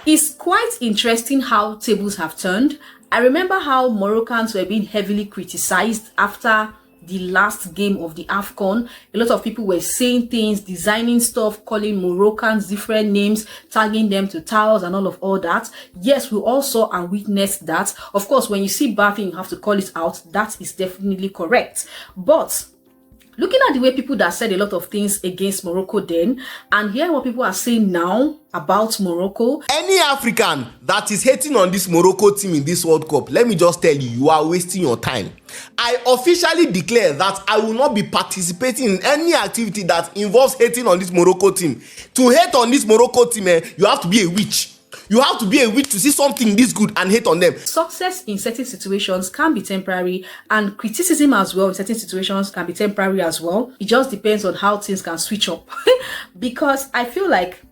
It's quite interesting how tables have turned. I remember how Moroccans were being heavily criticized after the last game of the AFCON. A lot of people were saying things, designing stuff, calling Moroccans different names, tagging them to towels and all that. Yes, we all saw and witnessed that. Of course, when you see bad thing, you have to call it out. That is definitely correct. But looking at the way people that said a lot of things against Morocco then, and hearing what people are saying now about Morocco. Any African that is hating on this Morocco team in this World Cup, let me just tell you, you are wasting your time. I officially declare that I will not be participating in any activity that involves hating on this Morocco team. To hate on this Morocco team, you have to be a witch. You have to be a witch to see something this good and hate on them. Success in certain situations can be temporary, and criticism as well in certain situations can be temporary as well. It just depends on how things can switch up. Because I feel like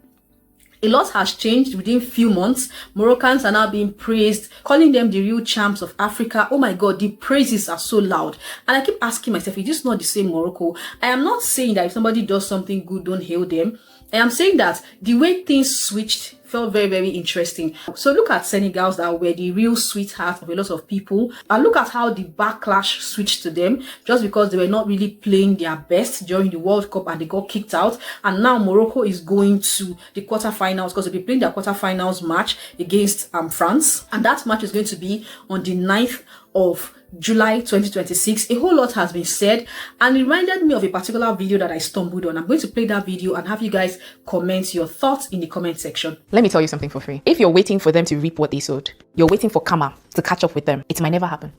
a lot has changed within few months. Moroccans are now being praised, calling them the real champs of Africa. Oh my God, the praises are so loud. And I keep asking myself, is this not the same Morocco? I am not saying that if somebody does something good, don't hail them. I am saying that the way things switched felt very, very interesting. So look at Senegals that were the real sweethearts of a lot of people, and look at how the backlash switched to them just because they were not really playing their best during the World Cup and they got kicked out. And now Morocco is going to the quarterfinals because they'll be playing their quarterfinals match against France, and that match is going to be on the 9th of July 2026. A whole lot has been said, and it reminded me of a particular video that I stumbled on. I'm going to play that video and have you guys comment your thoughts in the comment section. Let me tell you something for free. If you're waiting for them to reap what they sowed, you're waiting for karma to catch up with them, it might never happen.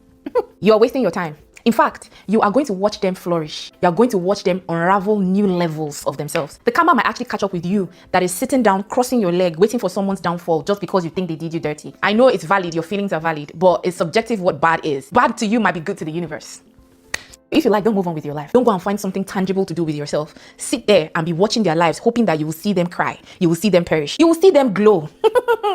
You are wasting your time. In fact, you are going to watch them flourish. You are going to watch them unravel new levels of themselves. The karma might actually catch up with you that is sitting down, crossing your leg, waiting for someone's downfall just because you think they did you dirty. I know it's valid, your feelings are valid, but it's subjective what bad is. Bad to you might be good to the universe. If you like, don't move on with your life. Don't go and find something tangible to do with yourself. Sit there and be watching their lives, hoping that you will see them cry. You will see them perish. You will see them glow.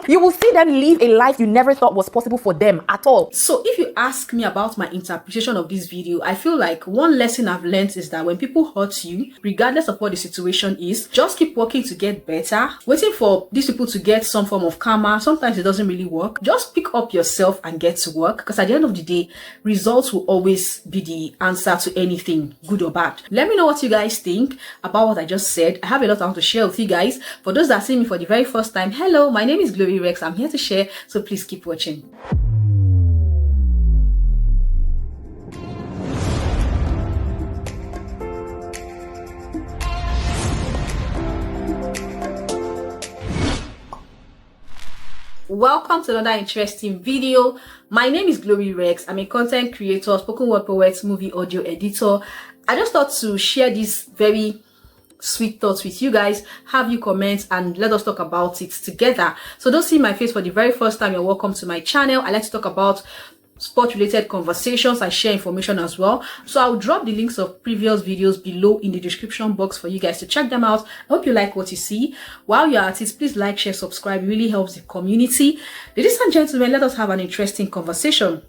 You will see them live a life you never thought was possible for them at all. So if you ask me about my interpretation of this video, I feel like one lesson I've learned is that when people hurt you, regardless of what the situation is, just keep working to get better. Waiting for these people to get some form of karma, sometimes it doesn't really work. Just pick up yourself and get to work, because at the end of the day, results will always be the answer to anything, good or bad. Let me know what you guys think about what I just said. I have a lot I want to share with you guys. For those that see me for the very first time, hello, my name is Glory Rex. I'm here to share, so please keep watching. Welcome to another interesting video. My name is Glory Rex. I'm a content creator, spoken word poet, movie audio editor. I just thought to share these very sweet thoughts with you guys, have you comment and let us talk about it together. So don't see my face for the very first time, you're welcome to my channel. I like to talk about sport related conversations. I share information as well, so I'll drop the links of previous videos below in the description box for you guys to check them out. I hope you like what you see. While you're at it, please like, share, subscribe. It really helps the community. Ladies and gentlemen, let us have an interesting conversation.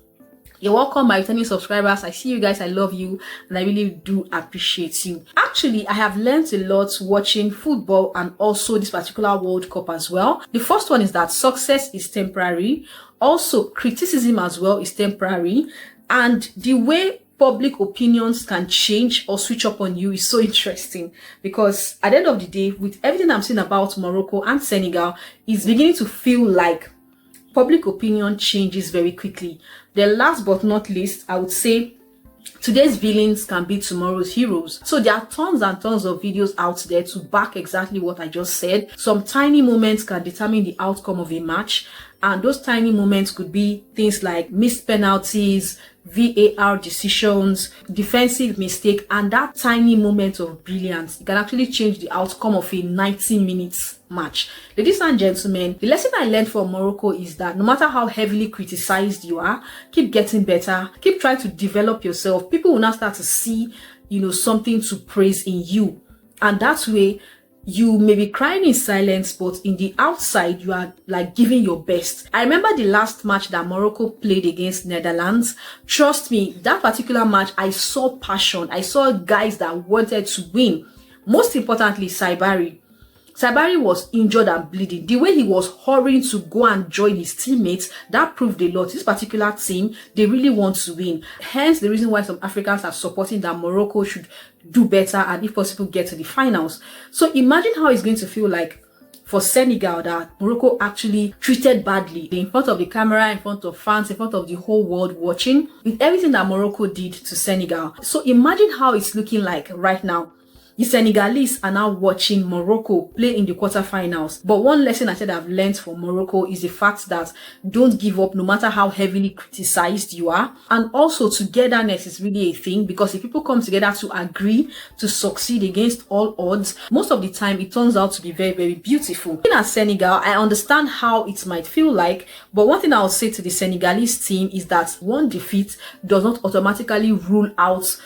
You're welcome, my returning subscribers. I see you guys, I love you, and I really do appreciate you. Actually, I have learned a lot watching football and also this particular World Cup as well. The first one is that success is temporary. Also, criticism as well is temporary. And the way public opinions can change or switch up on you is so interesting, because at the end of the day, with everything I'm saying about Morocco and Senegal, it's beginning to feel like public opinion changes very quickly. Then last but not least, I would say today's villains can be tomorrow's heroes. So there are tons and tons of videos out there to back exactly what I just said. Some tiny moments can determine the outcome of a match, and those tiny moments could be things like missed penalties, VAR decisions, defensive mistake, and that tiny moment of brilliance, it can actually change the outcome of a 90 minutes match. Ladies and gentlemen, the lesson I learned from Morocco is that no matter how heavily criticized you are, keep getting better, keep trying to develop yourself. People will now start to see, something to praise in you, and that way you may be crying in silence, but in the outside, you are like giving your best. I remember the last match that Morocco played against Netherlands. Trust me, that particular match, I saw passion. I saw guys that wanted to win. Most importantly, Saibari. Sabari was injured and bleeding. The way he was hurrying to go and join his teammates, that proved a lot. This particular team, they really want to win. Hence the reason why some Africans are supporting that Morocco should do better and if possible get to the finals. So imagine how it's going to feel like for Senegal that Morocco actually treated badly in front of the camera, in front of fans, in front of the whole world watching, with everything that Morocco did to Senegal. So imagine how it's looking like right now. The Senegalese are now watching Morocco play in the quarterfinals. But one lesson I said I've learned from Morocco is the fact that don't give up no matter how heavily criticized you are. And also togetherness is really a thing, because if people come together to agree to succeed against all odds, most of the time it turns out to be very, very beautiful. Looking at Senegal, I understand how it might feel like, but one thing I'll say to the Senegalese team is that one defeat does not automatically rule out,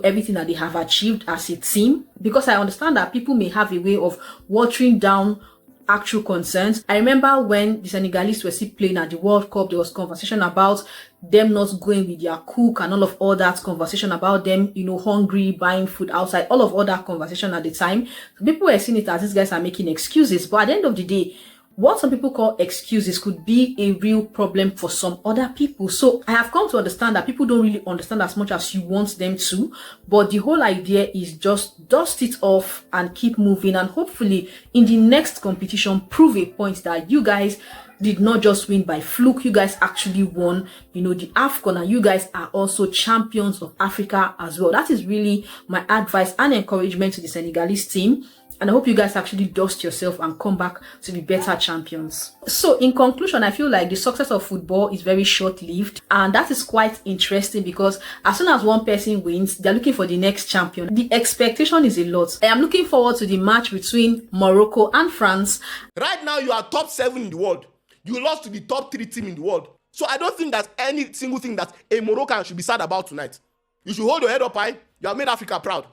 everything that they have achieved as a team. Because I understand that people may have a way of watering down actual concerns. I remember when the Senegalese were still playing at the World Cup, there was conversation about them not going with their cook and all that conversation about them, hungry, buying food outside, all that conversation at the time. So people were seeing it as these guys are making excuses. But at the end of the day, what some people call excuses could be a real problem for some other people. So I have come to understand that people don't really understand as much as you want them to. But the whole idea is just dust it off and keep moving. And hopefully in the next competition, prove a point that you guys did not just win by fluke. You guys actually won, the AFCON, and you guys are also champions of Africa as well. That is really my advice and encouragement to the Senegalese team. And I hope you guys actually dust yourself and come back to be better champions. So in conclusion, I feel like the success of football is very short-lived. And that is quite interesting because as soon as one person wins, they're looking for the next champion. The expectation is a lot. I am looking forward to the match between Morocco and France. Right now, you are top 7 in the world. You lost to the top 3 team in the world. So I don't think that's any single thing that a Moroccan should be sad about tonight. You should hold your head up high. You have made Africa proud.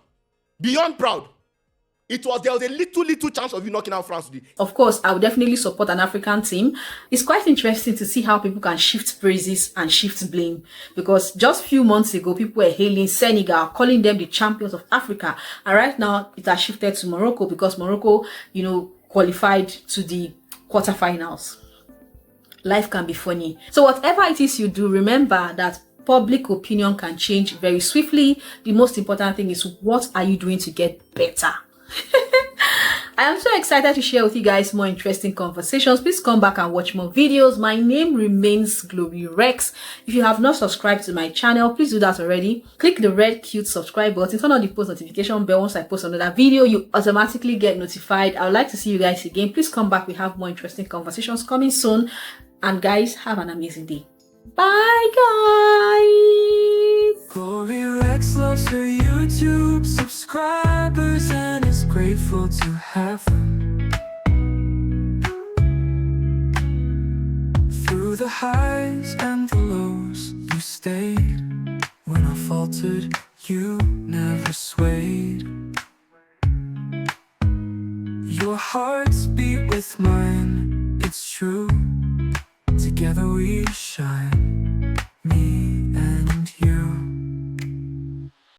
Beyond proud. There was a little chance of you knocking out France today. Of course, I would definitely support an African team. It's quite interesting to see how people can shift praises and shift blame. Because just a few months ago, people were hailing Senegal, calling them the champions of Africa. And right now, it has shifted to Morocco because Morocco, qualified to the quarterfinals. Life can be funny. So whatever it is you do, remember that public opinion can change very swiftly. The most important thing is, what are you doing to get better? I am so excited to share with you guys more interesting conversations. Please come back and watch more videos. My name remains Glory Rex. If you have not subscribed to my channel, please do that already. Click the red cute subscribe button, turn on the post notification bell. Once I post another video, you automatically get notified. I would like to see you guys again. Please come back. We have more interesting conversations coming soon. And guys, have an amazing day. Bye guys. Glory Rex loves her YouTube subscribers and is grateful to have them. Through the highs and the lows, you stayed. When I faltered, you never swayed. Your hearts beat with mine, it's true. Together we shine.